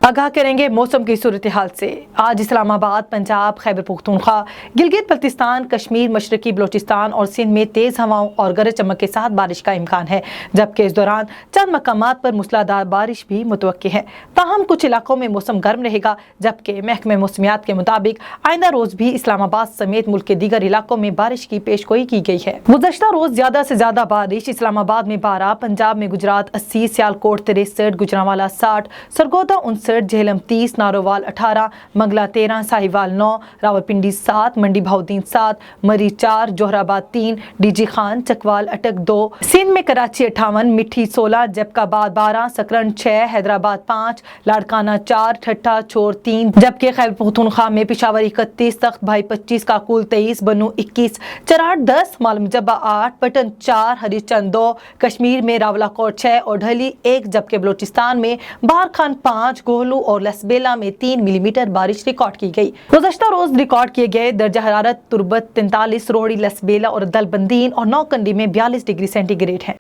आगाह करेंगे मौसम की सूरत हाल से। आज इस्लामाबाद, पंजाब, खैबर पख्तूनख्वा, गिलगित बल्तिस्तान, कश्मीर, मशरकी बलोचिस्तान और सिंध में तेज़ हवाओं और गरज चमक के साथ बारिश का इम्कान है, जबकि इस दौरान चंद मकामात पर मूसलाधार बारिश भी मुतवक्की है। ताहम कुछ इलाकों में मौसम गर्म रहेगा, जबकि महकमे मौसमियात के मुताबिक आइंदा रोज़ भी इस्लामाबाद समेत मुल्क के दीगर इलाकों में बारिश की पेशगोई की गई है। गुज़श्ता रोज़ ज़्यादा से ज़्यादा बारिश इस्लामाबाद में 12, पंजाब में गुजरात 80, सियालकोट 63, गुजरांवाला 60, सरगोदा 59, झेलम 30, नारोवाल 18, मंगला 13, साहिवाल 9, रावलपिंडी 7, मंडी भाउद्दीन 7, मरी 4, जोहराबाद 3, डीजी खान, चकवाल अटक 2, सिंध में कराची 58, मिठी 16, जबकाबाद 12, सकरन 6, हैदराबाद 5, लाड़काना 4, ठट्ठा चोर 3, जबकि खैबर पख्तूनख्वा में पिशावर 31, तख्त भाई 25, काकुल 23, बनू 21, चराट 10, मालूम जब्बा 8, पटन 4, हरीचंद 2, कश्मीर में रावलाकोट 6 और ढली 1, जबकि बलोचिस्तान में बारखान 5, गोहलू और लसबेला में 3 मिलीमीटर बारिश रिकॉर्ड की गई। गुज़श्ता रोज रिकॉर्ड किए गए दर्जा हरारत तुर्बत 43, रोहड़ी, लसबेला और दलबंदीन और नौकंडी में 42 डिग्री सेंटीग्रेड है।